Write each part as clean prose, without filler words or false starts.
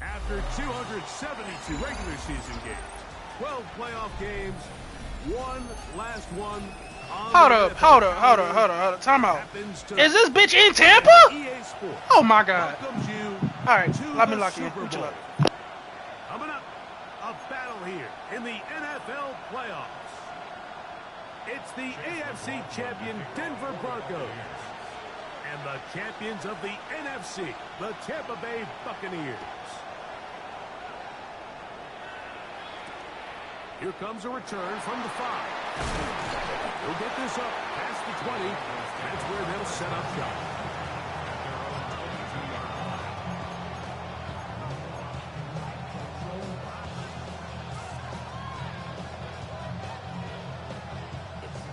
After 272 regular season games, 12 playoff games, one last one. Hold up. Time out. Is this bitch in Tampa? Oh my God. All right, let me lock you in. Coming up, a battle here in the NFL playoffs. It's the AFC champion Denver Broncos and the champions of the NFC, the Tampa Bay Buccaneers. Here comes a return from the 5. He'll get this up past the 20. That's where they'll set up shop.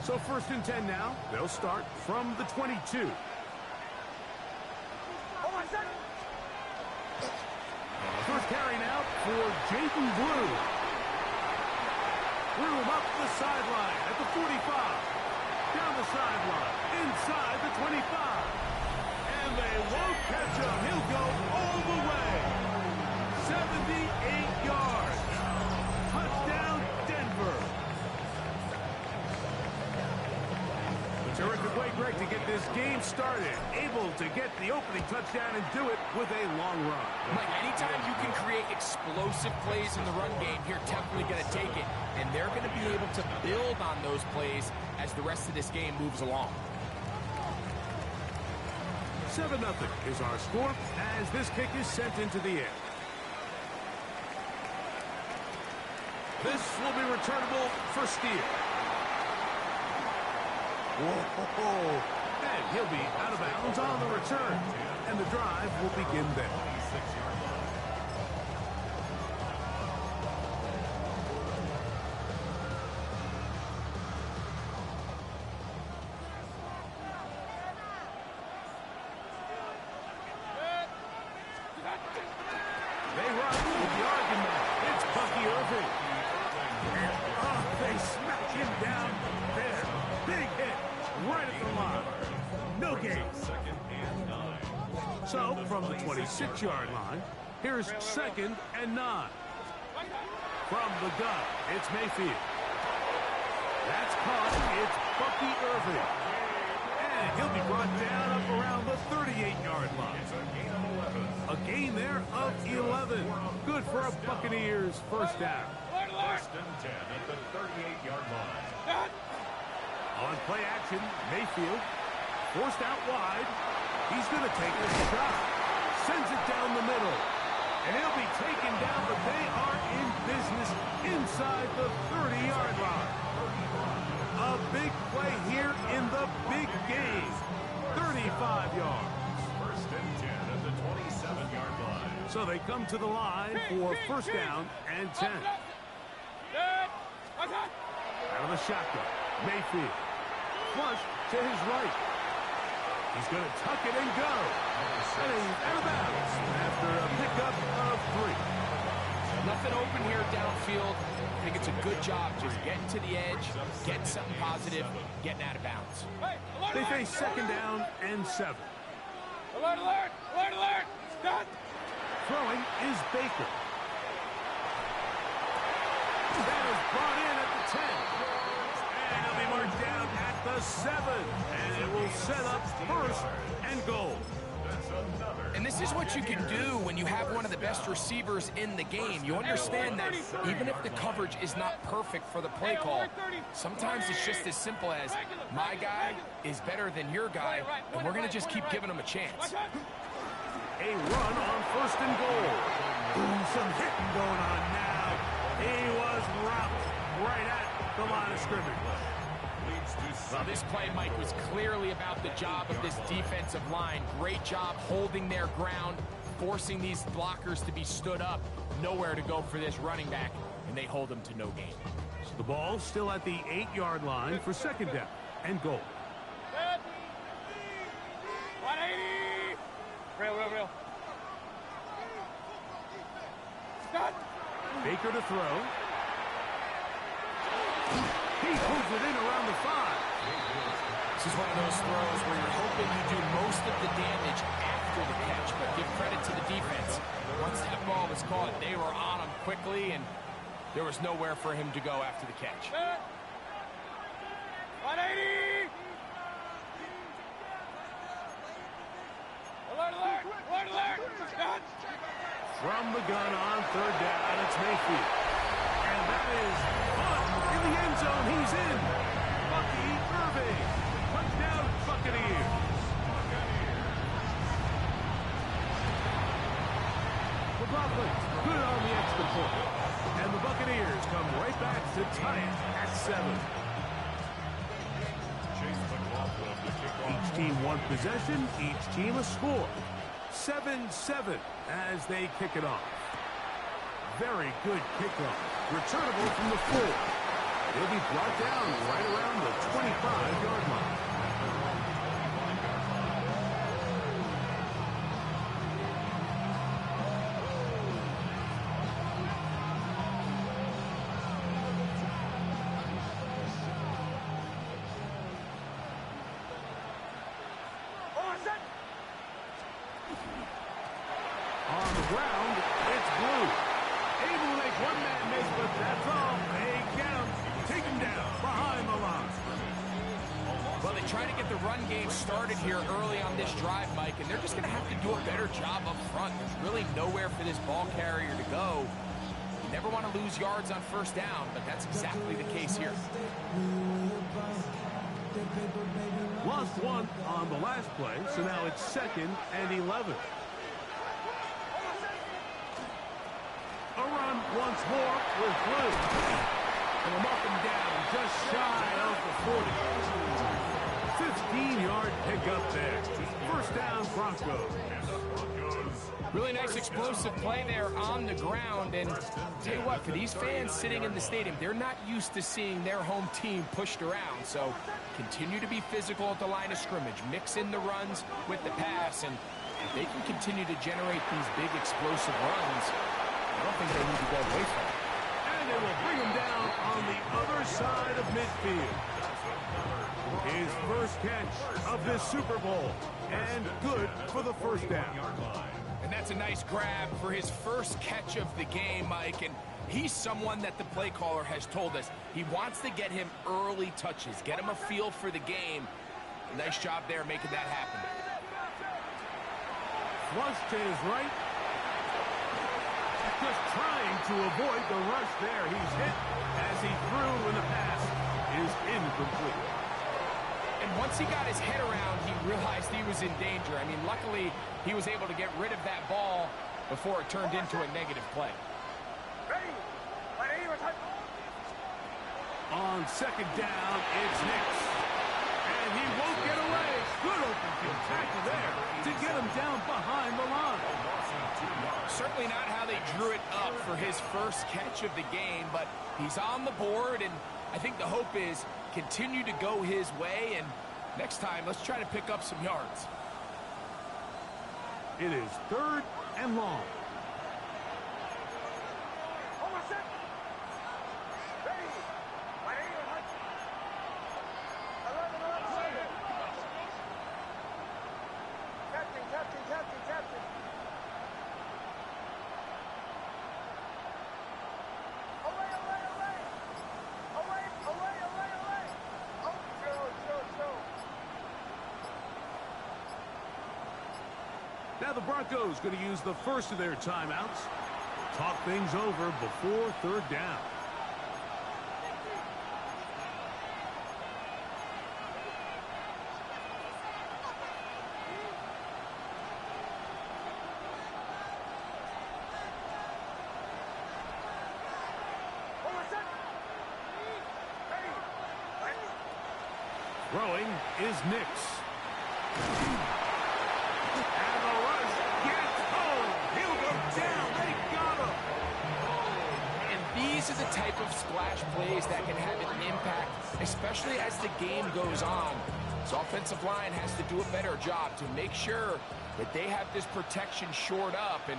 So 1st and 10 now. They'll start from the 22. First carry now for Jaden Blue. Room up the sideline at the 45. Down the sideline, inside the 25. And they won't catch him. He'll go all the way. 78 yards. Touchdown, Denver. The terrific play, Greg, to get this game started. Able to get the opening touchdown and do it with a long run. Mike, anytime you can create explosive plays in the run game, you're definitely going to take it. And they're going to be able to build on those plays as the rest of this game moves along. 7-0 is our score as this kick is sent into the air. This will be returnable for Steele. Whoa. And he'll be out of bounds on the return. And the drive will begin there. So, from the 26-yard line, here's 2nd and 9. From the gun, it's Mayfield. That's caught. It's Bucky Irving. And he'll be brought down up around the 38-yard line. A gain there of 11. Good for a Buccaneers first down. 1st and 10 at the 38-yard line. On play action, Mayfield forced out wide. He's going to take a shot. Sends it down the middle. And he'll be taken down, but they are in business inside the 30-yard line. A big play here in the big game. 35 yards. 1st and 10 at the 27-yard line. So they come to the line for 1st down and 10. Out of the shotgun, Mayfield. Flush to his right. He's going to tuck it and go. And he's out of bounds after a pickup of 3. Nothing open here downfield. I think it's a good job just getting to the edge, getting something positive, getting out of bounds. They face 2nd down and 7. Alert! Stop! Throwing is Baker. That is brought in at the 10. And he'll be marked down at the 7. And it will set up 1st and goal. And this is what you can do when you have one of the best receivers in the game. You understand that even if the coverage is not perfect for the play call, sometimes it's just as simple as my guy is better than your guy, and we're going to just keep giving him a chance. A run on 1st and goal. Ooh, some hitting going on now. He was rocked right at the line of scrimmage. Well, this play, Mike, was clearly about the job of this defensive line. Great job holding their ground, forcing these blockers to be stood up. Nowhere to go for this running back, and they hold them to no gain. So the ball still at the 8-yard line for 2nd down and goal. 180! Real. Stop! Baker to throw. He pulls it in around the 5. This is one of those throws where you're hoping you do most of the damage after after the catch, but give credit to the defense. Once that ball was caught, they were on him quickly, and there was nowhere for him to go after the catch. 180! Alert, alert! Alert, alert! Stop! From the gun on third down, it's Mayfield. And that is fun in the end zone. He's in. Bucky Irving. Touchdown, Buccaneers. The Broncos good on the extra point. And the Buccaneers come right back to tie it at 7. Each team one possession, each team a score. 7-7 as they kick it off. Very good kickoff. Returnable from the 4. He'll be brought down right around the 25-yard line. On the ground, it's Blue. Able to make one man miss, but that's all. They get him. Take him down behind the line. Well, they try to get the run game started here early on this drive, Mike, and they're just going to have to do a better job up front. There's really nowhere for this ball carrier to go. You never want to lose yards on first down, but that's exactly the case here. Lost one on the last play, so now it's 2nd and 11. A run once more with Blue. And a up and down just shy of the 40. 15-yard pickup there. First down, Broncos. Really nice explosive play there on the ground. And tell you what, for these fans sitting in the stadium, they're not used to seeing their home team pushed around. So continue to be physical at the line of scrimmage. Mix in the runs with the pass. And if they can continue to generate these big explosive runs, I don't think they need to go away from it. And they will bring him down on the other side of midfield. His first catch of this Super Bowl. And good for the first down. And that's a nice grab for his first catch of the game, Mike. And he's someone that the play caller has told us he wants to get him early touches, get him a feel for the game. Nice job there making that happen. Flush to his right. Just trying to avoid the rush there. He's hit as he threw when the pass is incomplete. And once he got his head around, he realized he was in danger. I mean, luckily, he was able to get rid of that ball before it turned into a negative play. On second down, it's Nix. And he won't get away. Good open field tackle there to get him down behind the line. Certainly not how they drew it up for his first catch of the game, but he's on the board, and I think the hope is continue to go his way, and next time, let's try to pick up some yards. It is 3rd and long. Now the Broncos going to use the first of their timeouts. Talk things over before 3rd down. Throwing is Nix. These are the type of splash plays that can have an impact, especially as the game goes on. So offensive line has to do a better job to make sure that they have this protection shored up and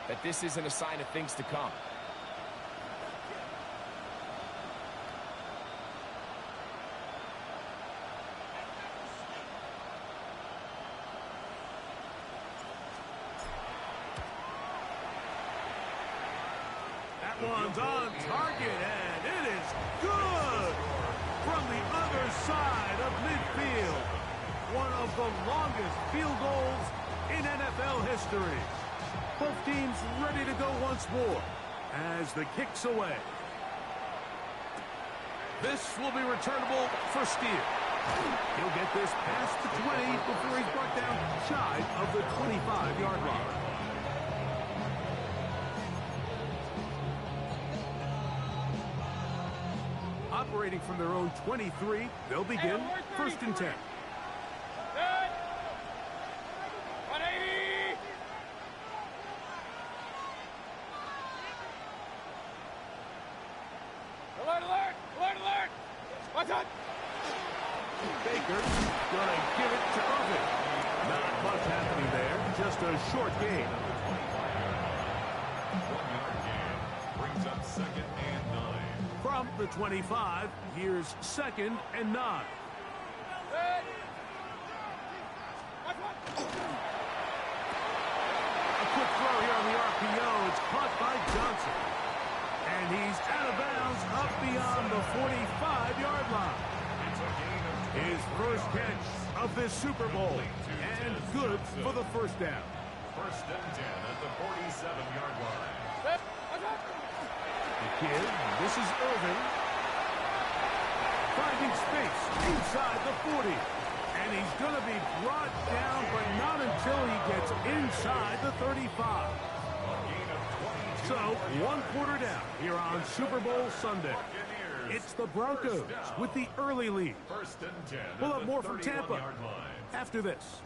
that this isn't a sign of things to come. one's on target, and it is good from the other side of midfield. One of the longest field goals in NFL history. Both teams ready to go once more as the kick's away. This will be returnable for steal. He'll get this past the 20 before he's brought down shy of the 25-yard line. Operating from their own 23, they'll begin 1st and 10. 180. Alert, alert, alert, alert. What's up? Baker gonna give it to Irvin. Not much happening there, just a short gain. 1-yard gain. Brings up 2nd and 9. From the 25, here's 2nd and 9. A quick throw here on the RPO. It's caught by Johnson. And he's out of bounds up beyond the 45-yard line. His first catch of this Super Bowl. And good for the 1st down. 1st and 10 at the 47-yard line. The kid, this is Irvin. Finding space inside the 40. And he's going to be brought down, but not until he gets inside the 35. So, 1 quarter down here on Super Bowl Sunday. It's the Broncos with the early lead. 1st and 10. We'll have more from Tampa after this.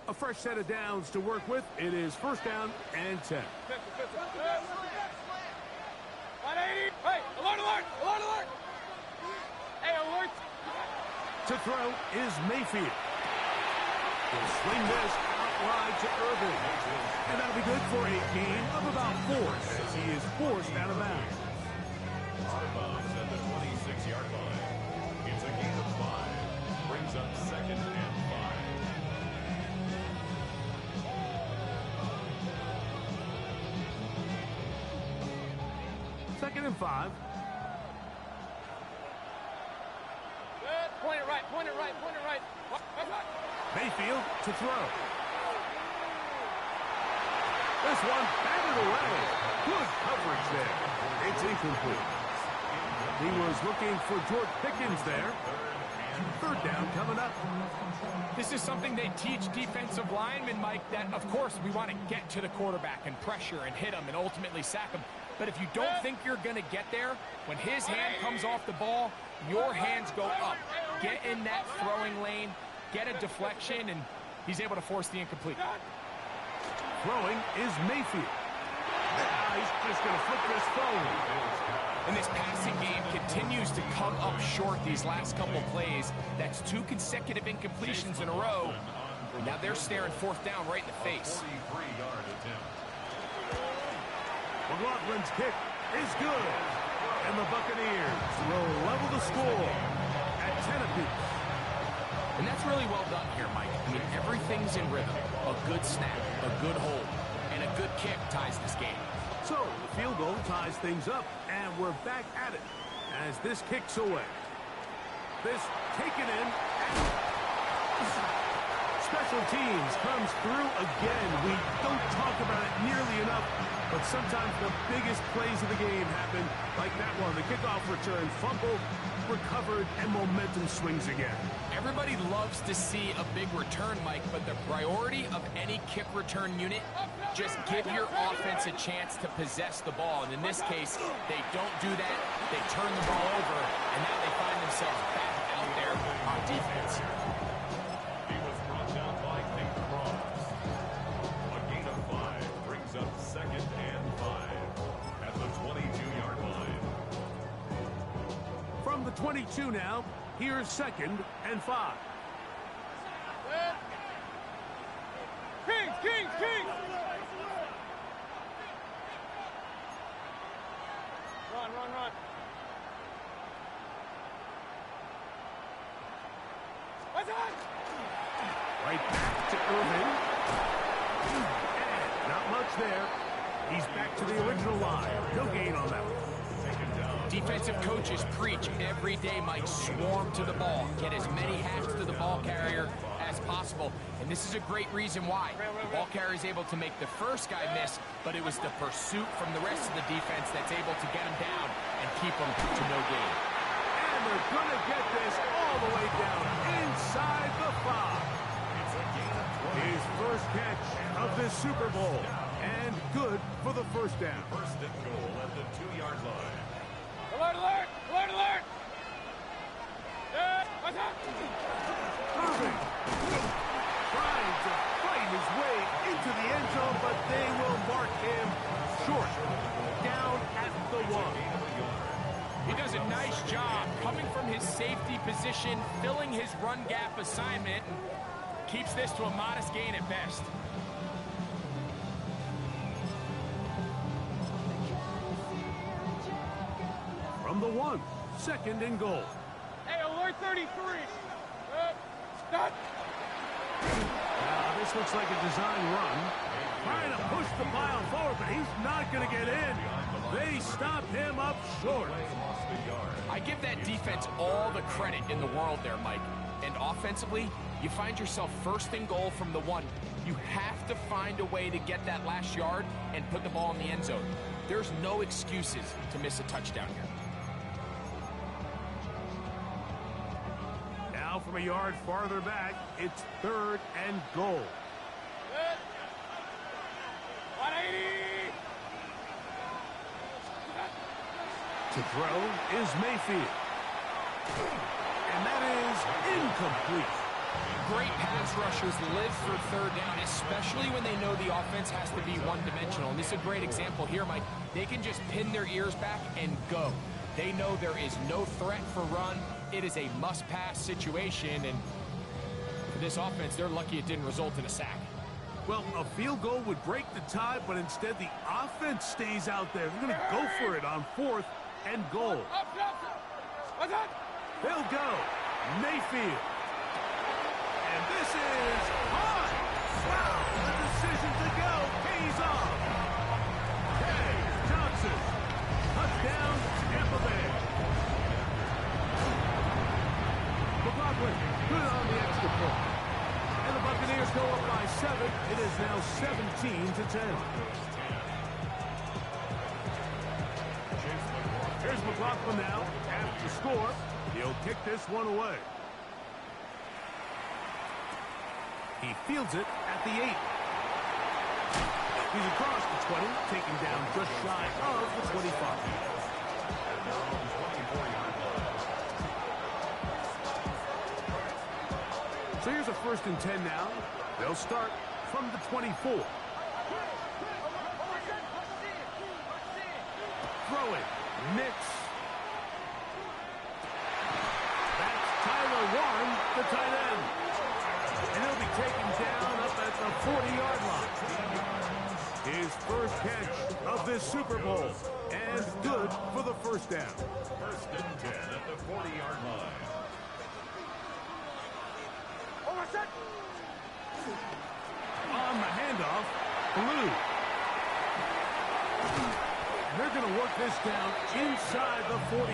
A fresh set of downs to work with. It is 1st down and 10. 180. Hey, alert, alert, alert, alert. Hey, alert. To throw is Mayfield. He'll swing this out wide to Irvin. And that'll be good for a gain of about 4 as he is forced out of bounds. Out of bounds at the 26-yard line. It's a gain of 5. Brings up 2nd and 5. 2nd and 5. Point it right, point it right, point it right. Mayfield to throw. This one batted away. Good coverage there. It's incomplete. He was looking for George Pickens there. 3rd down coming up. This is something they teach defensive linemen, Mike, that, of course, we want to get to the quarterback and pressure and hit him and ultimately sack him. But if you don't think you're going to get there, when his hand comes off the ball, your hands go up. Get in that throwing lane, get a deflection, and he's able to force the incomplete. Throwing is Mayfield. He's just going to flip this forward. And this passing game continues to come up short these last couple plays. That's 2 consecutive incompletions in a row. Now they're staring 4th down right in the face. 43-yard attempt. McLaughlin's kick is good. And the Buccaneers will level the score at 10 apiece. And that's really well done here, Mike. I mean, everything's in rhythm. A good snap, a good hold, and a good kick ties this game. So the field goal ties things up, and we're back at it as this kicks away. This taken in. Special teams comes through again. We don't talk about it nearly enough, but sometimes the biggest plays of the game happen like that one. The kickoff return, fumble, recovered, and momentum swings again. Everybody loves to see a big return, Mike, but the priority of any kick return unit, just give your offense a chance to possess the ball. And in this case, they don't do that. They turn the ball over, and now they find themselves back out there on defense. He was brought down by Nick Cross. A gain of 5 brings up 2nd and 5 at the 22-yard line. From the 22 now, here's 2nd and 5. Kings, Kings, Kings. Run, run, run. What's on? Right back to Irvin. And not much there. He's back to the original line. No gain on that one. Defensive coaches preach every day, Mike, swarm to the ball. Get as many hats to the ball carrier as possible. And this is a great reason why. The ball carrier is able to make the first guy miss, but it was the pursuit from the rest of the defense that's able to get him down and keep him to no gain. And they're going to get this all the way down inside the 5. His first catch of this Super Bowl. And good for the first down. First and goal at the 2-yard line. Alert, alert! Alert, alert! What's up? Irving trying to fight his way into the end zone, but they will mark him short. Down at the 1. He does a nice job coming from his safety position, filling his run gap assignment, and keeps this to a modest gain at best. From the 1, second and goal. Hey, alert 33! Stop! Now, this looks like a design run. Trying to push the pile forward, but he's not going to get in. They stop him up short. I give that defense all the credit in the world there, Mike. And offensively, you find yourself first and goal from the 1. You have to find a way to get that last yard and put the ball in the end zone. There's no excuses to miss a touchdown here. Now from a yard farther back, it's third and goal. 180! To throw is Mayfield. And that is incomplete. Great pass rushers live for third down, especially when they know the offense has to be one-dimensional. And this is a great example here, Mike. They can just pin their ears back and go. They know there is no threat for run. It is a must-pass situation, and for this offense, they're lucky it didn't result in a sack. Well, a field goal would break the tie, but instead the offense stays out there. They're going to go for it on fourth and goal. Up! What's up? They'll go. Mayfield. And this is high. Wow, the decision to go pays off. Hey, Johnson. Touchdown, Tampa Bay. McLaughlin, good on the extra point. And the Buccaneers go up by 7. It is now 17-10. Here's McLaughlin now after the score. He'll kick this one away. He fields it at the 8. He's across the 20, taken down just shy of the 25. So here's a 1st and 10 now. They'll start from the 24. Throwing. Nix. That's Tyler Warren, the tight end. And he'll be taken down up at the 40-yard line. His first catch of this Super Bowl. And good for the first down. 1st and 10 at the 40-yard line. On the handoff, Blue. They're going to work this down inside the 45.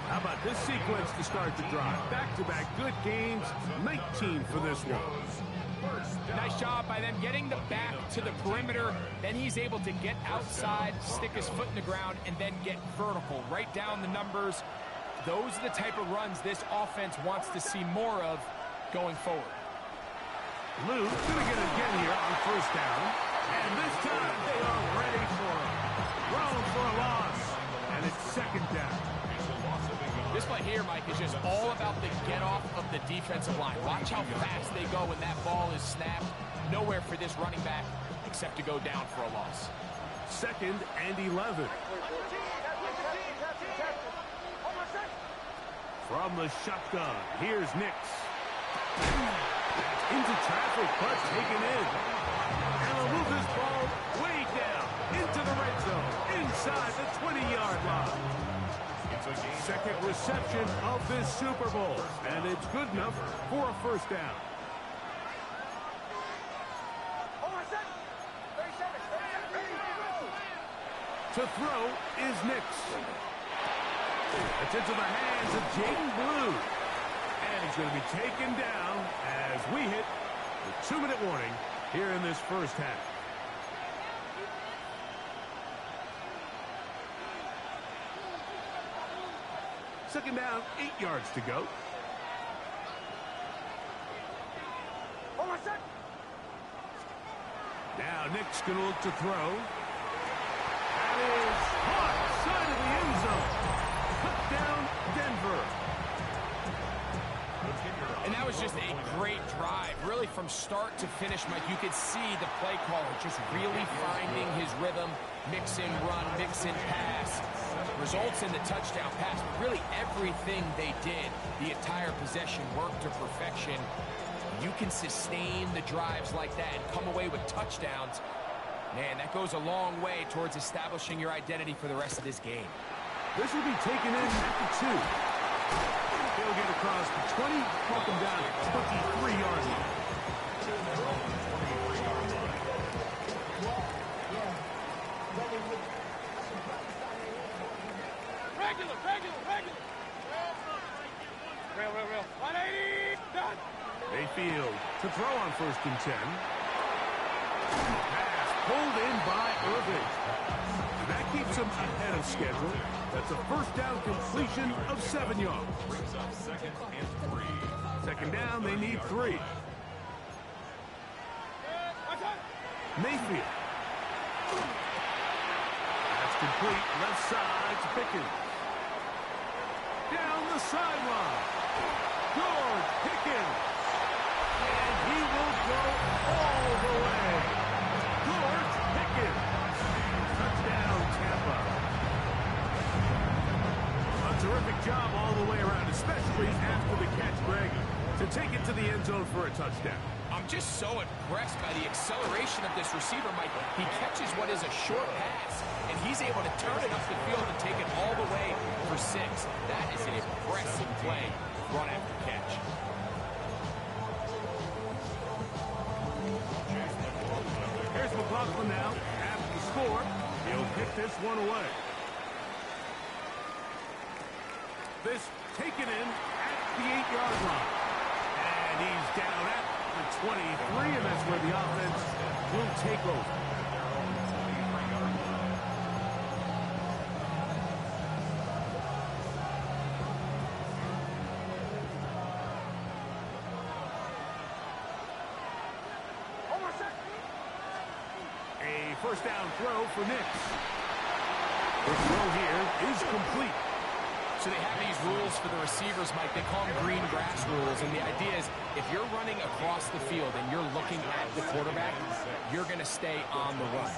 How about this sequence to start the drive? Back-to-back good gains, 19 for this one. Nice job by them getting the back to the perimeter. Then he's able to get outside, stick his foot in the ground, and then get vertical. Right down the numbers. Those are the type of runs this offense wants to see more of going forward. Lou's going to get it again here on first down. And this time they are ready for him. Thrown for a loss. And it's second down. This play here, Mike, is just all about the get-off of the defensive line. Watch how fast they go when that ball is snapped. Nowhere for this running back except to go down for a loss. 2nd and 11. From the shotgun, here's Nix. Into traffic, but taken in. And they'll move this ball way down into the red zone, inside the 20-yard line. It's a gain second reception of this Super Bowl, and it's good enough for a first down. To throw is Nix. It's into the hands of Jaden Blue. And he's going to be taken down as we hit the 2-minute warning here in this first half. Second down, 8 yards to go. Now Nick's going to look to throw. That is caught side of the end zone. Touchdown, Denver. And that was just a great drive. Really, from start to finish, Mike, you could see the play caller just really finding his rhythm. Mix in run, mix in pass. Results in the touchdown pass. Really, everything they did, the entire possession worked to perfection. You can sustain the drives like that and come away with touchdowns. Man, that goes a long way towards establishing your identity for the rest of this game. This will be taken in at the 2. He'll get across the 20, walk him down to 23-yard line. Regular. Real. 180, done. Mayfield to throw on 1st and 10. Pass pulled in by Irving. That keeps him ahead of schedule. That's a first down completion of 7 yards. Brings up 2nd and 3. Second down, they need 3. Mayfield. That's complete. Left side to Pickens. Down the sideline. George Pickens. And he will go all the way. George Pickens. Touchdown, Tampa. A terrific job all the way around, especially after the catch, Greg, to take it to the end zone for a touchdown. I'm just so impressed by the acceleration of this receiver, Mike. He catches what is a short pass, and he's able to turn it up the field and take it all the way for 6. That is an impressive play, run after catch. Here's McLaughlin now. After the score, he'll pick this one away. This taken in at the 8-yard line. And he's down at the 23, and that's where the offense will take over. A first down throw for Nix. The throw here is complete. So they have these rules for the receivers, Mike. They call them green grass rules. And the idea is if you're running across the field and you're looking at the quarterback, you're going to stay on the run.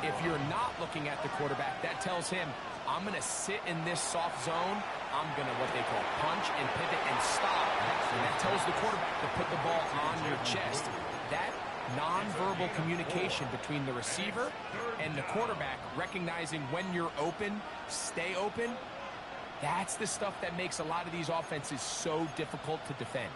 If you're not looking at the quarterback, that tells him, I'm going to sit in this soft zone. I'm going to what they call punch and pivot and stop. And that tells the quarterback to put the ball on your chest. That nonverbal communication between the receiver and the quarterback, recognizing when you're open, stay open, that's the stuff that makes a lot of these offenses so difficult to defend.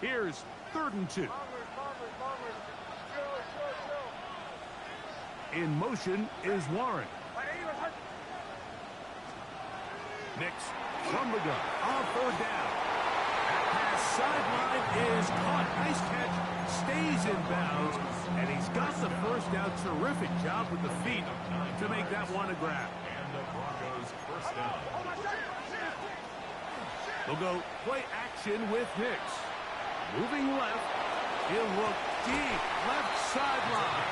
Here's 3rd and 2. In motion is Warren. Nix from the gun on 3rd down. That pass sideline is caught. Nice catch. Stays in bounds. And he's got the first down. Terrific job with the feet to make that one a grab. And the Broncos first down. They'll go play action with Nix. Moving left. He'll look deep. Left sideline.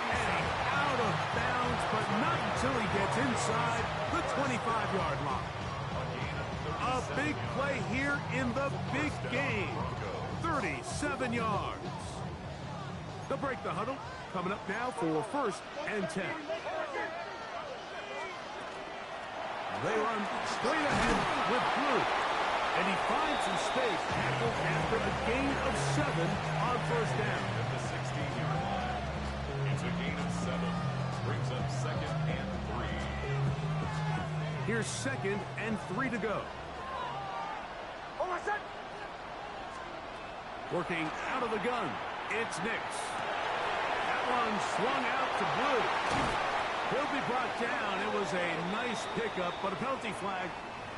And out of bounds, but not until he gets inside the 25-yard line. A big play here in the big game. 37 yards. They'll break the huddle. Coming up now for 1st and 10. They run straight ahead with Blue. And he finds some space, tackled after a gain of 7 on first down. At the 16-yard line, it's a gain of 7. Brings up 2nd and 3. Here's 2nd and 3 to go. Hold on, set. Working out of the gun, it's Nix. That one swung out to Blue. He'll be brought down. It was a nice pickup, but a penalty flag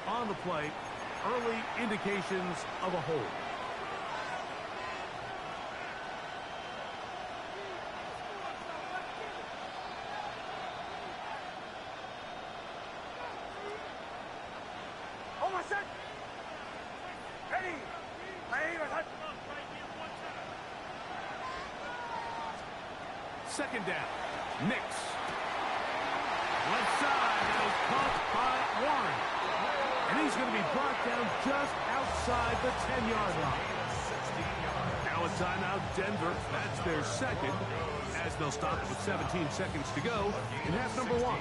on the play. Early indications of a hold. Hold on, set. Ready. Ready, set. 2nd down, Nix. Left side, and it's caught by Warren. And he's going to be brought down just outside the 10-yard line. Now a timeout, Denver. That's their 2nd, as they'll stop it with 17 seconds to go in half number 1.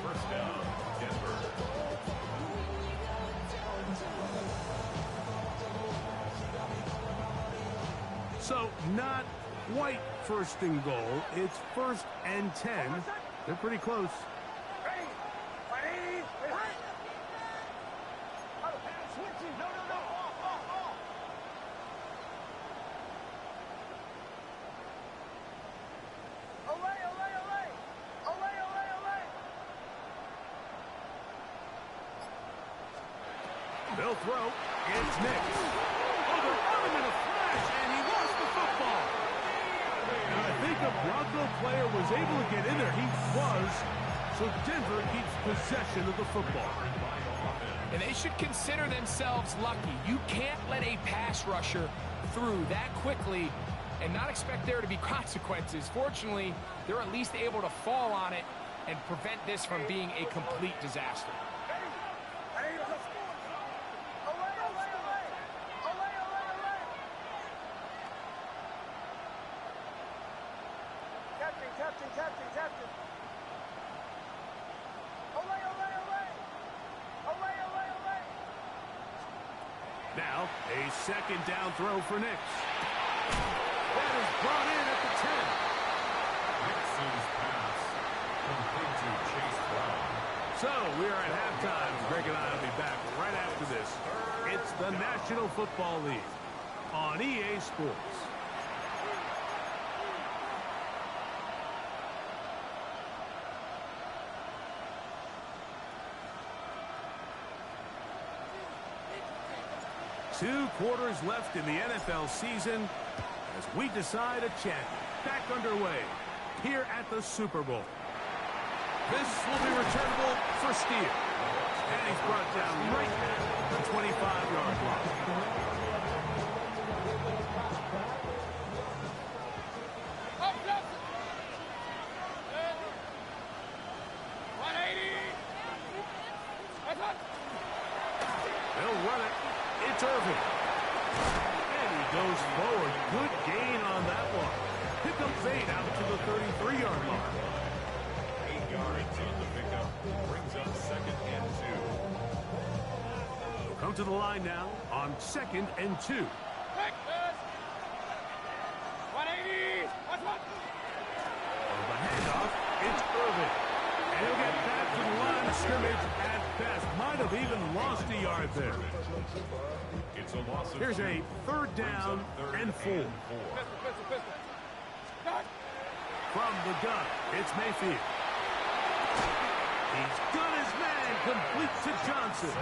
First down, Denver. So not quite 1st and goal. It's 1st and 10. They're pretty close. Ready. Ready. Ready. Switching. No. Away. They'll throw. It's Nix. Oh, they're on him in a flash, and he lost the football. And I think a Bronco player was able to get in there. He was. So Denver keeps possession of the football. And they should consider themselves lucky. You can't let a pass rusher through that quickly and not expect there to be consequences. Fortunately, they're at least able to fall on it and prevent this from being a complete disaster. Captain. Now, a 2nd down throw for Nix. That is brought in at the 10. Nixon's pass complete to Chase Brown. So, we are at halftime. Greg and I will be back right after this. It's the National Football League on EA Sports. Two quarters left in the NFL season as we decide a champion. Back underway here at the Super Bowl. This will be returnable for Steele. And he's brought down right at the 25-yard line. They'll run it. It's Irvin. And he goes forward. Good gain on that one. Pick up 8 out to the 33-yard line. 8 yards on the pickup. Brings up 2nd and 2. They'll come to the line now on 2nd and 2. 180. On the handoff, it's Irvin. And he'll get back to the line of scrimmage at best. Might have even lost a yard there. It's a loss of Here's 2. a 3rd down and 4. From the gun, it's Mayfield. He's got his man complete to Johnson.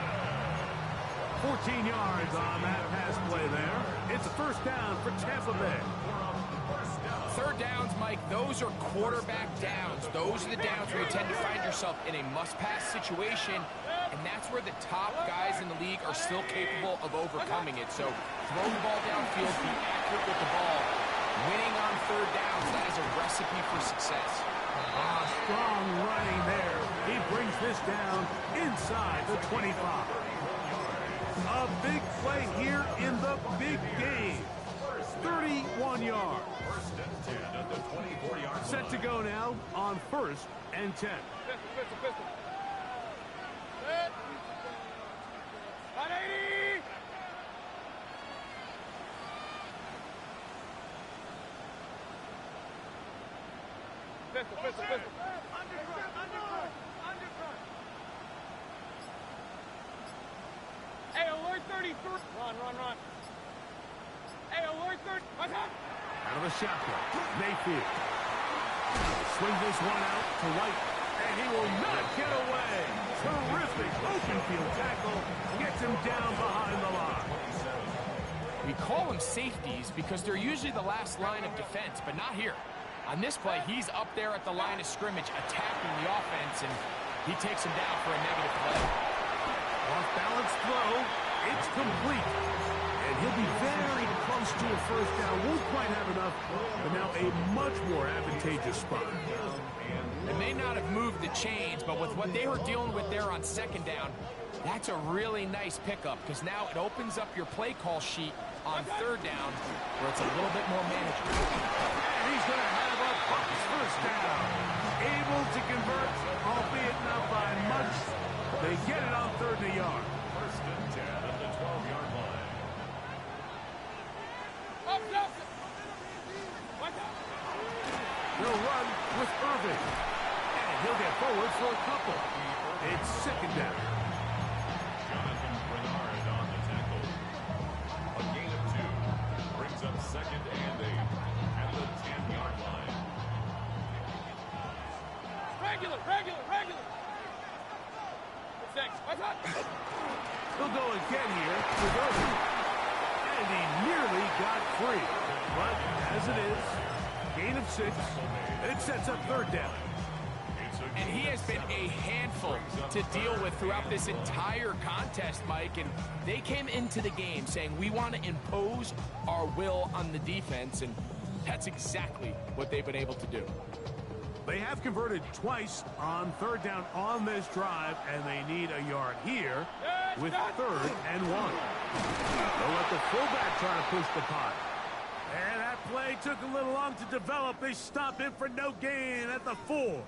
14 yards on that pass play there. It's a 1st down for Tampa Bay. 3rd downs, Mike, those are quarterback downs. Those are the downs where you tend to find yourself in a must-pass situation, and that's where the top guys in the league are still capable of overcoming it. So throw the ball downfield, be accurate with the ball. Winning on 3rd downs, that is a recipe for success. Strong running there. He brings this down inside the 25. A big play here in the big game. 31 yards. Set to go now on 1st and 10. Pistol. Pistol, pistol, pistol. Undercut. Hey, alert 33. Run. Hey, alert 30. Watch out. Out of the shotgun, Mayfield. Swing this one out to White, and he will not get away. Terrific open field tackle. Gets him down behind the line. We call them safeties because they're usually the last line of defense, but not here. On this play, he's up there at the line of scrimmage attacking the offense, and he takes him down for a negative play. Off-balance throw. It's complete. And he'll be very close to a first down. Won't quite have enough, but now a much more advantageous spot. They may not have moved the chains, but with what they were dealing with there on second down, that's a really nice pickup because now it opens up your play call sheet on third down where it's a little bit more manageable. And he's going to have a Bucs first down. Able to convert, albeit not by much. They get it on 3rd and a yard. First and 10 at the 12-yard line. Up. Watch out. He'll run with Irving. And he'll get forward for a couple. It's 2nd down. Jonathan Bernard on the tackle. A gain of 2 brings up 2nd and 8 at the 10-yard line. Regular. 6. Watch out. He'll go again here with Irving. And he nearly got free. But as it is, gain of 6. It sets up 3rd down. And he has been a handful to deal with throughout this entire contest, Mike. And they came into the game saying, we want to impose our will on the defense. And that's exactly what they've been able to do. They have converted twice on 3rd down on this drive, and they need a yard here with 3rd and 1. They'll let the fullback try to push the pot. And that play took a little long to develop. They stop him for no gain at the 4.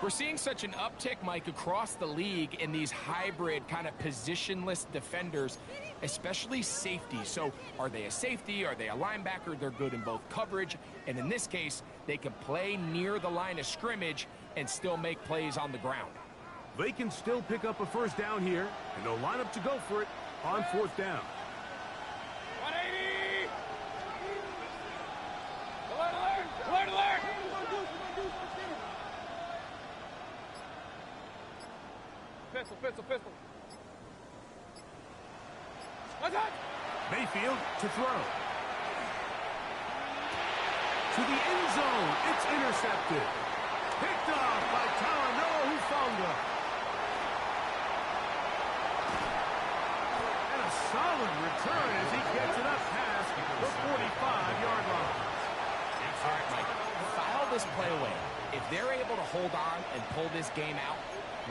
We're seeing such an uptick, Mike, across the league in these hybrid kind of positionless defenders, especially safety. So are they a safety? Are they a linebacker? They're good in both coverage. And in this case, they can play near the line of scrimmage and still make plays on the ground. They can still pick up a first down here, and they'll line up to go for it on 4th down. 180. Alert. Pistol. Watch out. Mayfield to throw. To the end zone. It's intercepted. Picked off by Talanoa Hufanga. And a solid return as he gets it up past the 45-yard line. All right, Mike, file this play away. If they're able to hold on and pull this game out,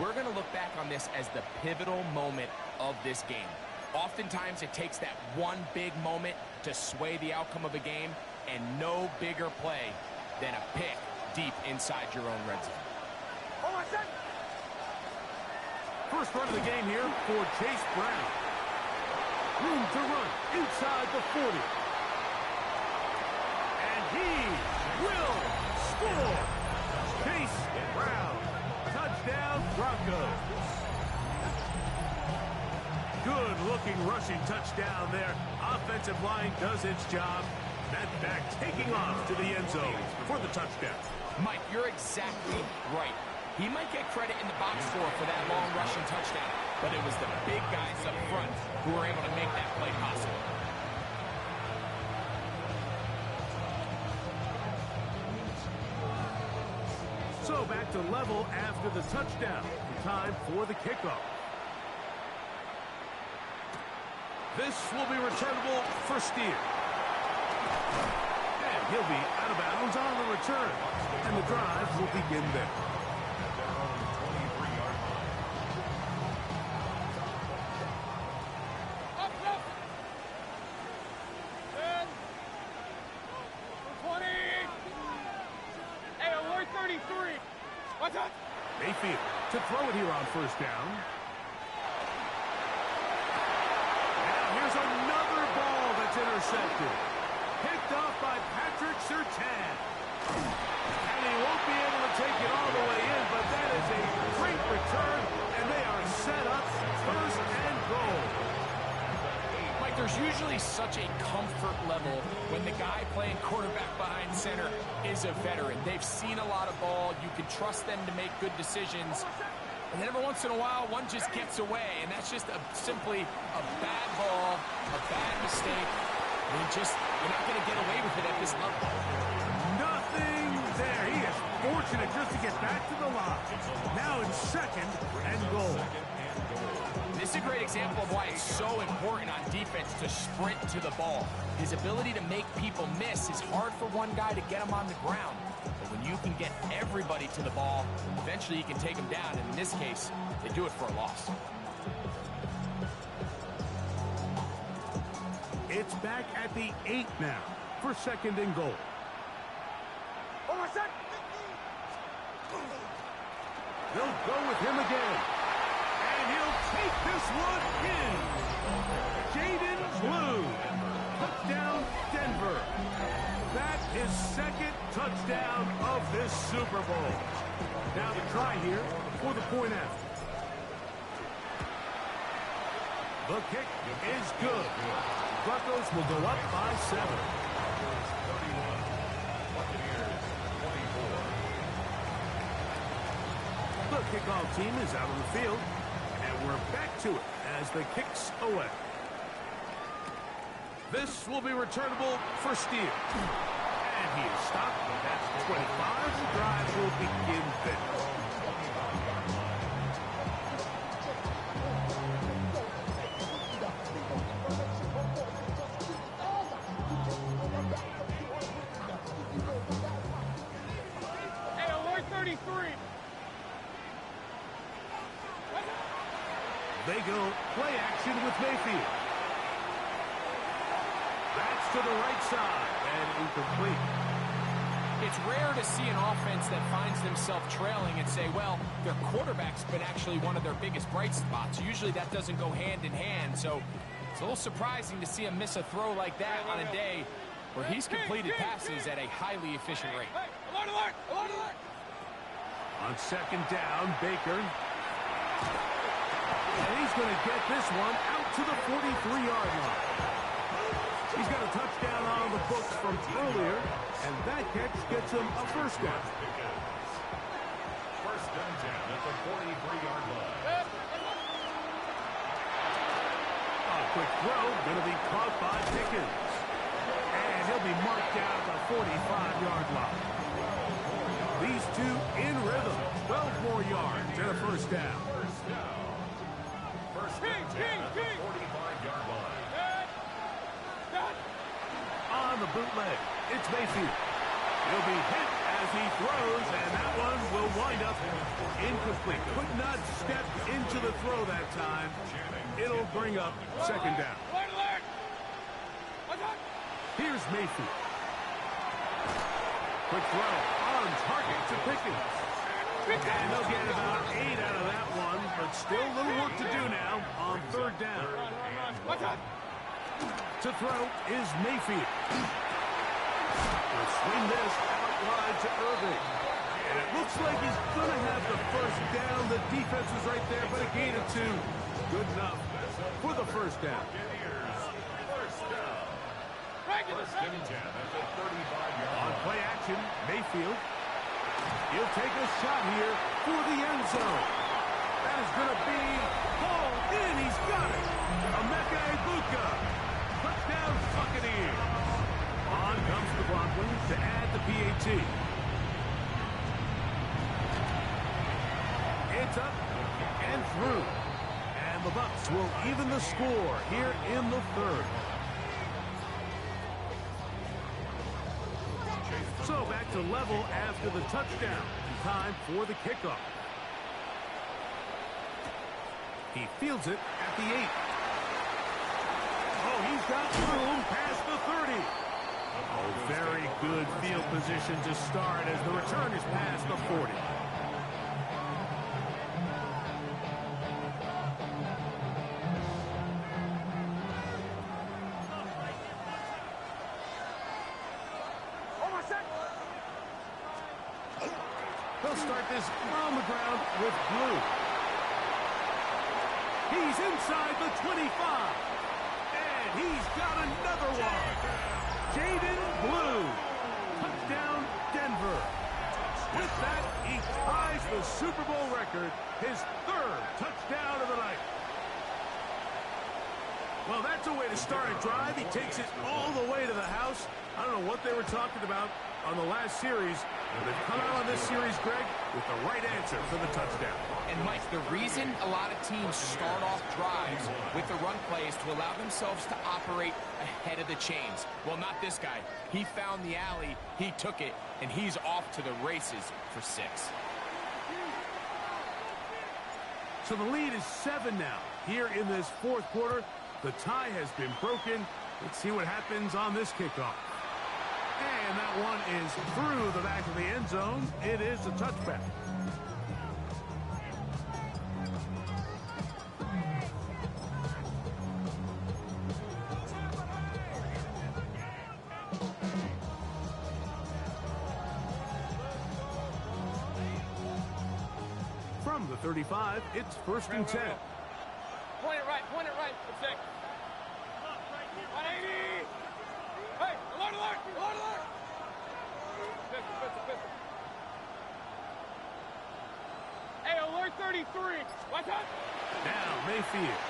we're going to look back on this as the pivotal moment of this game. Oftentimes, it takes that one big moment to sway the outcome of a game, and no bigger play than a pick deep inside your own red zone. Hold on a second. First run of the game here for Chase Brown. Room to run inside the 40. And he will score. Chase Brown. Touchdown, Broncos. Good-looking rushing touchdown there. Offensive line does its job. That back taking off to the end zone for the touchdown. Mike, you're exactly right. He might get credit in the box score for that long rushing touchdown, but it was the big guys up front who were able to make that play possible. So back to level after the touchdown. Time for the kickoff. This will be returnable for Steer. And he'll be out of bounds on the return. And the drive will begin there. Up. 10. 20. Hey, alert 33. Watch out. Mayfield to throw it here on first down. Now here's another ball that's intercepted. picked off by Patrick Surtain. And he won't be able to take it all the way in, but that is a great return, and they are set up first and goal. Mike, there's usually such a comfort level when the guy playing quarterback behind center is a veteran. They've seen a lot of ball. You can trust them to make good decisions. And then every once in a while, one just gets away, and that's just simply a bad ball, a bad mistake. You're not going to get away with it at this level. Nothing there. He is fortunate just to get back to the line. Now in second and goal. This is a great example of why it's so important on defense to sprint to the ball. His ability to make people miss is hard for one guy to get him on the ground. But when you can get everybody to the ball, eventually you can take them down. And in this case, they do it for a loss. It's back at the 8 now for second and goal. They'll go with him again. And he'll take this one in. Jaden Blue. Touchdown, Denver. That is second touchdown of this Super Bowl. Now the try here for the point after. The kick is good. Broncos will go up by 7. Buccaneers 24. The kickoff team is out on the field, and we're back to it as the kick's away. This will be returnable for Steele. And he is stopped. That's 25. The drive will begin then. Hey, alert 33. They go play action with Mayfield. That's to the right side and incomplete. It's rare to see an offense that finds themselves trailing and say, well, their quarterback's been actually one of their biggest bright spots. Usually that doesn't go hand in hand, so it's a little surprising to see him miss a throw like that on a day where he's completed passes at a highly efficient rate. Hey, alert, alert, alert, alert. On second down, Baker. And he's going to get this one out to the 43-yard line. He's got a touchdown on the books from earlier, and that catch gets him a first down. First and 10 at the 43-yard line. A quick throw, going to be caught by Pickens. And he'll be marked down at the 45-yard line. These two in rhythm. 12 more yards and a first down. First and 10 at the 45-yard line. On the bootleg, it's Mayfield. He'll be hit as he throws, and that one will wind up incomplete. Could not step into the throw that time. It'll bring up second down. Alert, alert. Here's Mayfield. Quick throw on target to Pickens. And they'll get about 8 out of that one, but still a little work to do now on third down. To throw is Mayfield. He'll swing this out wide to Irving. And it looks like he's going to have the first down. The defense was right there, but a gain of 2. Good enough for the first down. First down. First and 10 at the 35-yard On line. play action, Mayfield. He'll take a shot here for the end zone. That is going to be hauled in. He's got it. Emeka Egbuka. Touchdown, Buccaneers. On comes the Broncos to add the PAT. It's up and through. And the Bucs will even the score here in the third. So back to level after the touchdown. Time for the kickoff. He fields it at the 8. Oh, he's got room past the 30. Oh, very good field position to start as the return is past the 40. They'll start this on the ground with Blue. He's inside the 25. And he's got another one. Jaden Blue. Touchdown, Denver. With that, he ties the Super Bowl record, his third touchdown of the night. Well, that's a way to start a drive. He takes it all the way to the house. I don't know what they were talking about on the last series, but they've come out on this series, Greg, with the right answer for the touchdown. And, Mike, the reason a lot of teams start off drives with the run play is to allow themselves to operate ahead of the chains. Well, not this guy. He found the alley, he took it, and he's off to the races for 6. So the lead is 7 now. Here in this fourth quarter, the tie has been broken. Let's see what happens on this kickoff. And that one is through the back of the end zone. It is a touchback. From the 35, it's 1st and 10. Point it right, for 6. 180! Hey, alert! Pistol. Hey, alert 33. Watch out! Now Mayfield.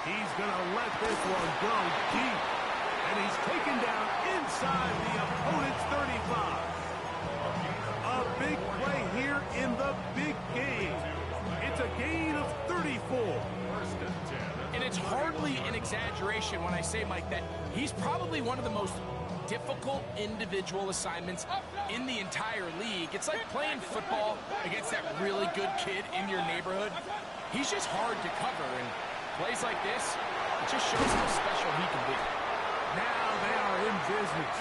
He's going to let this one go deep. And he's taken down inside the opponent's 35. A big play here in the big game. It's a gain of 34. And it's hardly an exaggeration when I say, Mike, that he's probably one of the most difficult individual assignments in the entire league. It's like playing football against that really good kid in your neighborhood. He's just hard to cover, and plays like this, it just shows how special he can be. Now they are in business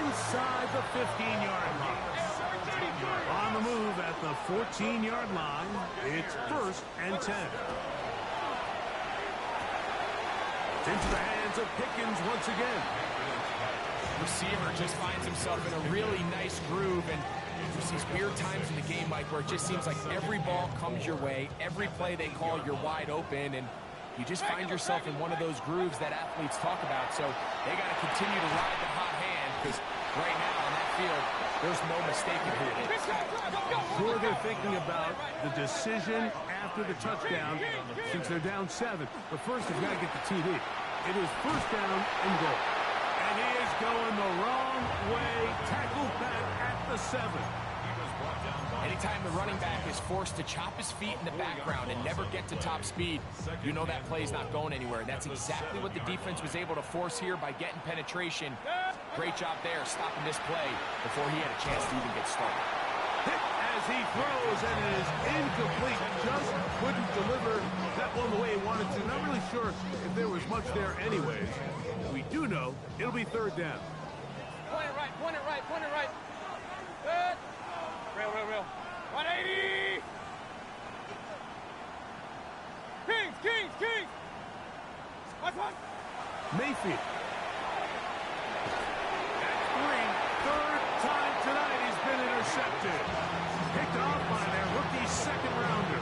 inside the 15-yard line. On the move at the 14-yard line, it's 1st and 10. Into the hands of Pickens once again. Receiver just finds himself in a really nice groove, and there's these weird times in the game, Mike, where it just seems like every ball comes your way, every play they call, you're wide open, and you just find yourself in one of those grooves that athletes talk about. So they got to continue to ride the hot hand, because right now on that field, there's no mistaking who it is. Sure, they're thinking about the decision after the touchdown since they're down 7. But first, they've got to get the TD. It is 1st down and goal. And he is going the wrong way. Tackled back at the 7. Anytime the running back is forced to chop his feet in the background and never get to top speed, you know that play's not going anywhere. And that's exactly what the defense was able to force here by getting penetration. Great job there, stopping this play before he had a chance to even get started. Hit as he throws, and it is incomplete. Just couldn't deliver that one the way he wanted to. Not really sure if there was much there anyways. We do know it'll be 3rd down. Point it right. Good. Real. 180! Kings! Watch one. Mayfield. That's 3. 3rd time tonight he's been intercepted. Picked off by their rookie 2nd-rounder.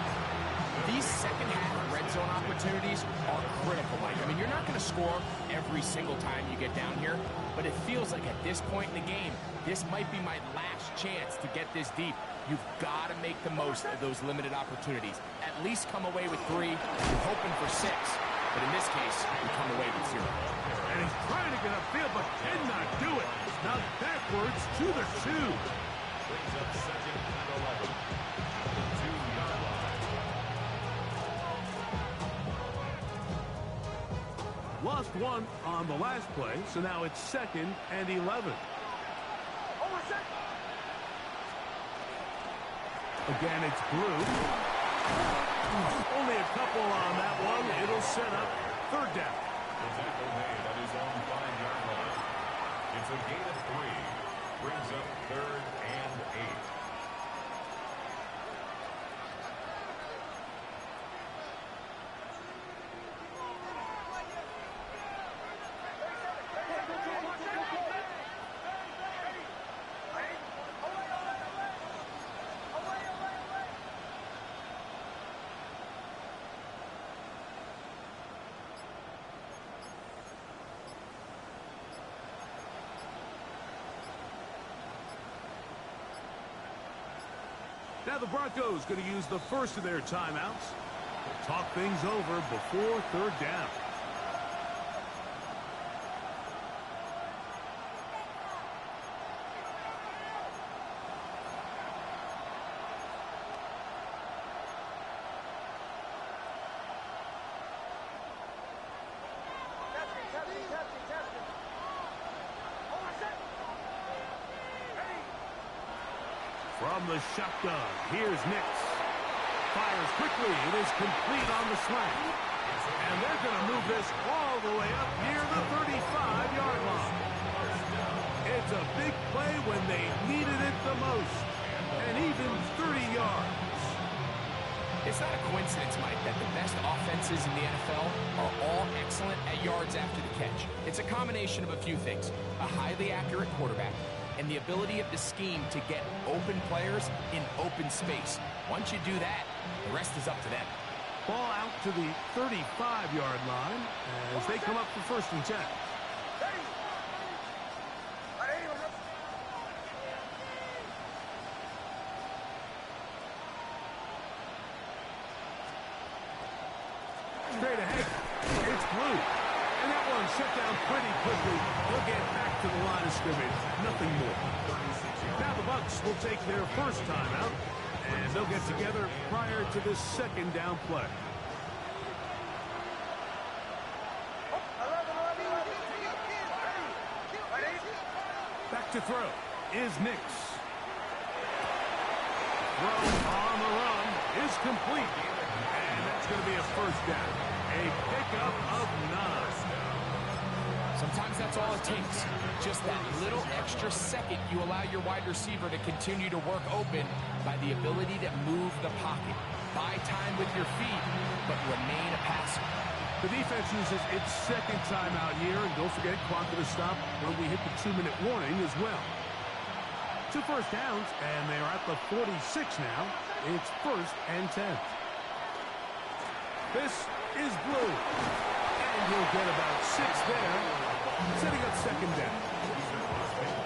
These second-half red zone opportunities are critical, Mike. I mean, you're not going to score every single time you get down here, but it feels like at this point in the game, this might be my last chance to get this deep. You've got to make the most of those limited opportunities. At least come away with 3. You're hoping for 6. But in this case, you come away with 0. And he's trying to get upfield, but cannot do it. Now backwards to the 2. Brings up 2nd and 11. 2-yard line. Lost 1 on the last play, so now it's 2nd and 11. Again, it's Blue. Only a couple on that one. It'll set up 3rd down. The tackle made at his own 5-yard line. It's a gain of 3. Brings up 3rd and 8. Now the Broncos going to use the first of their timeouts to talk things over before third down. From the shotgun, here's Nix. Fires quickly. It is complete on the slant. And they're going to move this all the way up near the 35-yard line. It's a big play when they needed it the most. And even 30 yards. It's not a coincidence, Mike, that the best offenses in the NFL are all excellent at yards after the catch. It's a combination of a few things. A highly accurate quarterback, and the ability of the scheme to get open players in open space. Once you do that, the rest is up to them. Ball out to the 35-yard line as they come up for first and 10. Straight ahead, it's Blue. And that one shut down pretty quickly. They'll get back to the line of scrimmage. Nothing more. Now the Bucs will take their first timeout, and they'll get together prior to this second down play. Back to throw is Nix. Throw on the run is complete. And that's going to be a first down. A pickup of 9. Sometimes that's all it takes. Just that little extra second you allow your wide receiver to continue to work open by the ability to move the pocket. Buy time with your feet, but remain a passer. The defense uses its second timeout here, and don't forget clock to stop when we hit the 2-minute warning as well. 2 first downs, and they're at the 46 now. It's first and 10. This is Blue, and he'll get about 6 there, setting up second down.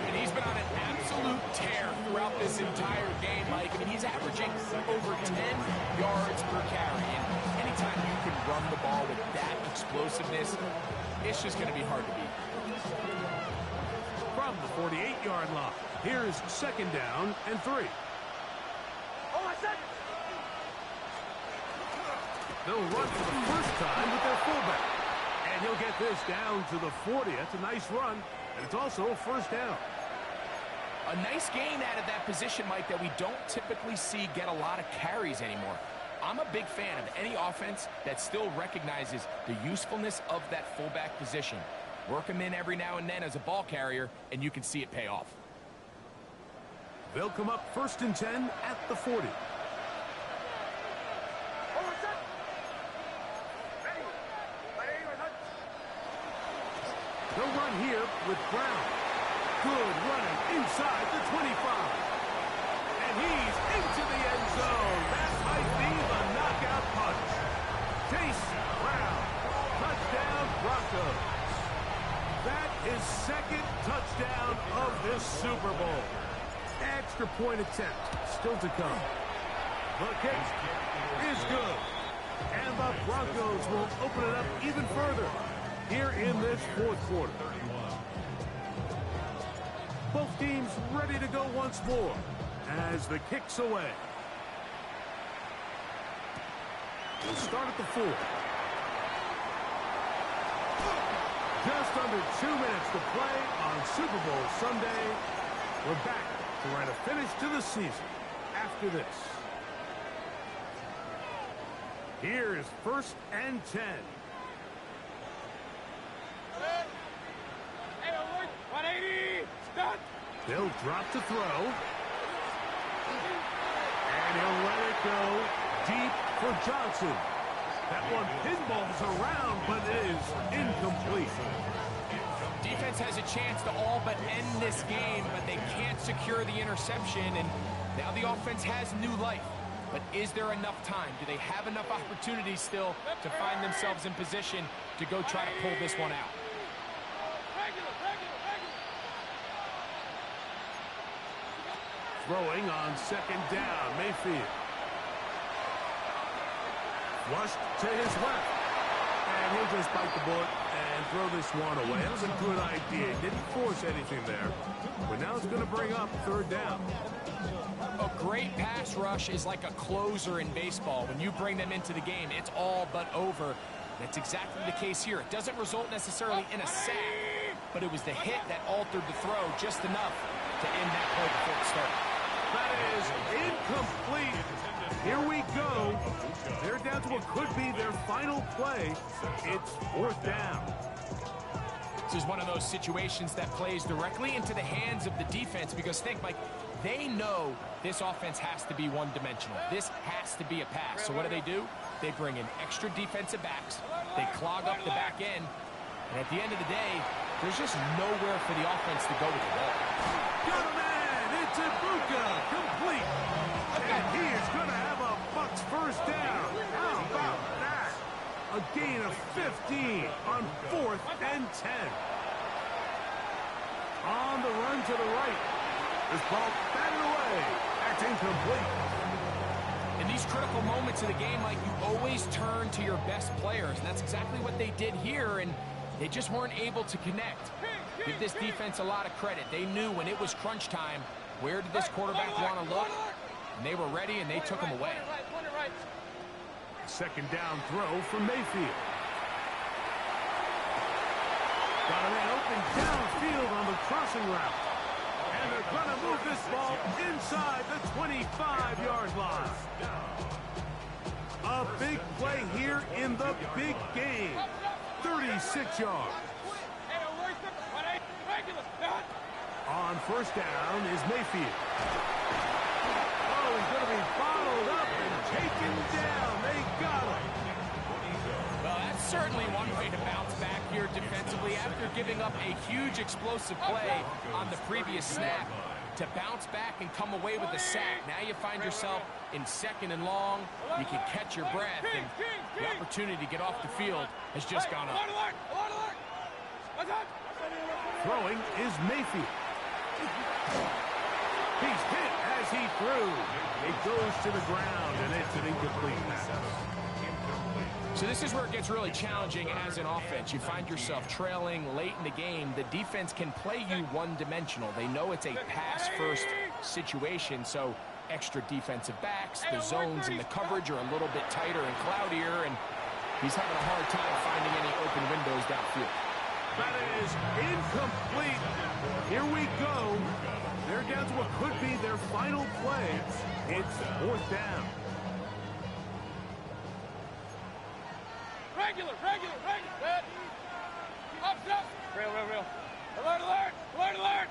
And he's been on an absolute tear throughout this entire game, Mike. I mean, he's averaging over 10 yards per carry. And anytime you can run the ball with that explosiveness, it's just going to be hard to beat. From the 48-yard line, here's second down and 3. They'll run for the first time with their fullback. And he'll get this down to the 40. That's a nice run, and it's also a first down. A nice gain out of that position, Mike, that we don't typically see get a lot of carries anymore. I'm a big fan of any offense that still recognizes the usefulness of that fullback position. Work him in every now and then as a ball carrier, and you can see it pay off. They'll come up first and 10 at the 40. They'll run here with Brown. Good running inside the 25. And he's into the end zone. That might be the knockout punch. Chase Brown. Touchdown, Broncos. That is second touchdown of this Super Bowl. Extra point attempt still to come. The kick is good. And the Broncos will open it up even further here in this fourth quarter. Both teams ready to go once more as the kick's away. We'll start at the 4. Just under 2 minutes to play on Super Bowl Sunday. We're back to write a finish to the season after this. Here is first and 10. Hey, 180, stop. They'll drop to throw. And he'll let it go deep for Johnson. That one pinballs around, but it is incomplete. Defense has a chance to all but end this game, but they can't secure the interception, and now the offense has new life. But is there enough time? Do they have enough opportunities still to find themselves in position to go try to pull this one out? Throwing on second down, Mayfield. Flushed to his left. And he'll just bite the bullet and throw this one away. That was a good idea. Didn't force anything there. But now it's going to bring up third down. A great pass rush is like a closer in baseball. When you bring them into the game, it's all but over. That's exactly the case here. It doesn't result necessarily in a sack, but it was the hit that altered the throw just enough to end that play before it started. That is incomplete. Here we go. They're down to what could be their final play. It's fourth down. This is one of those situations that plays directly into the hands of the defense because think, Mike, they know this offense has to be one-dimensional. This has to be a pass. So what do? They bring in extra defensive backs. They clog up the back end. And at the end of the day, there's just nowhere for the offense to go with the ball. Got a man. It's Ibuka. Complete. And he is going to have a Bucs first down. How about that? A gain of 15 on 4th and 10. On the run to the right. This ball batted away. That's incomplete. In these critical moments of the game, Mike, you always turn to your best players. And that's exactly what they did here, and they just weren't able to connect. Give this defense a lot of credit. They knew when it was crunch time, where did this quarterback want to look? And they were ready, and they took him away. Second down throw from Mayfield. Got a man open downfield on the crossing route. And they're going to move this ball inside the 25-yard line. A big play here in the big game. 36 yards. On first down is Mayfield. Oh, he's going to be bottled up and taken down. They got him. Well, that's certainly one way to bounce back here defensively after giving up a huge explosive play on the previous snap. To bounce back and come away with a sack. Now you find yourself in second and long. You can catch your breath, and the opportunity to get off the field has just gone up. Throwing is Mayfield. He's hit as he threw. It goes to the ground, and it's an incomplete pass. So this is where it gets really challenging as an offense. You find yourself trailing late in the game. The defense can play you one-dimensional. They know it's a pass-first situation, so extra defensive backs, the zones and the coverage are a little bit tighter and cloudier, and he's having a hard time finding any open windows downfield. That is incomplete. Here we go. They're down to what could be their final play. It's fourth down. Regular. Good. Up. Real. Alert.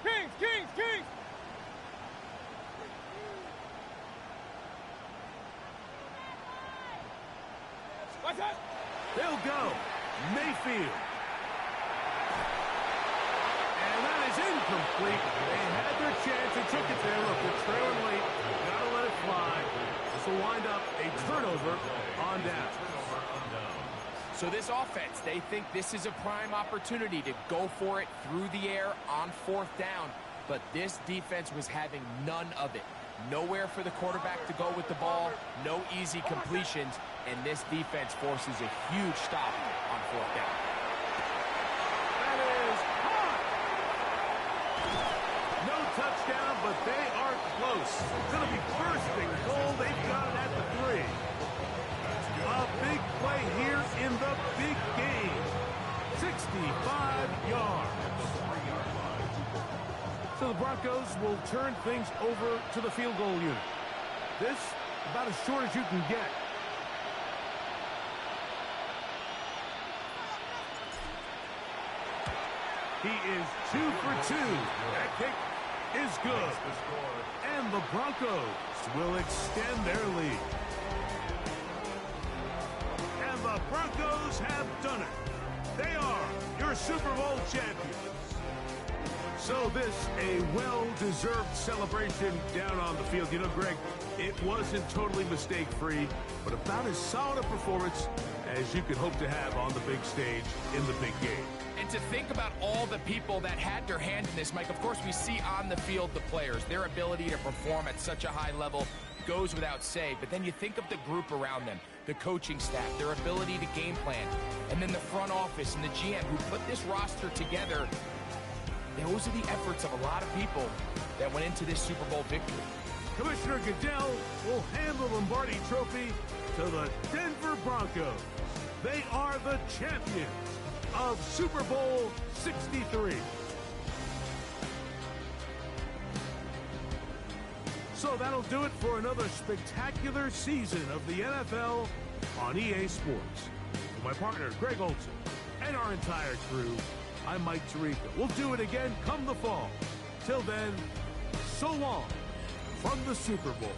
Kings. What's that? They'll go. Mayfield. And that is incomplete. They had their chance. They took it there. Look, they're trailing late. Gotta let it fly. This will wind up a turnover on down. So this offense, they think this is a prime opportunity to go for it through the air on fourth down. But this defense was having none of it. Nowhere for the quarterback to go with the ball. No easy completions. And this defense forces a huge stop on fourth down. That is hot. No touchdown, but they are close. Going to be bursting goal. They've got it at the 3. A big play here in the big game. 65 yards. So the Broncos will turn things over to the field goal unit. This, about as short as you can get. He is 2 for 2. That kick is good. And the Broncos will extend their lead. And the Broncos have done it. They are your Super Bowl champions. So this, a well-deserved celebration down on the field. You know, Greg, it wasn't totally mistake-free, but about as solid a performance as you could hope to have on the big stage in the big game. And And to think about all the people that had their hand in this, Mike, of course we see on the field the players, their ability to perform at such a high level goes without say, but then you think of the group around them, the coaching staff, their ability to game plan, and then the front office and the GM who put this roster together. Those are the efforts of a lot of people that went into this Super Bowl victory. Commissioner Goodell will hand the Lombardi Trophy to the Denver Broncos. They are the champions of Super Bowl 63. So that'll do it for another spectacular season of the NFL on EA Sports. With my partner, Greg Olson, and our entire crew, I'm Mike Tirico. We'll do it again come the fall. Till then, so long from the Super Bowl.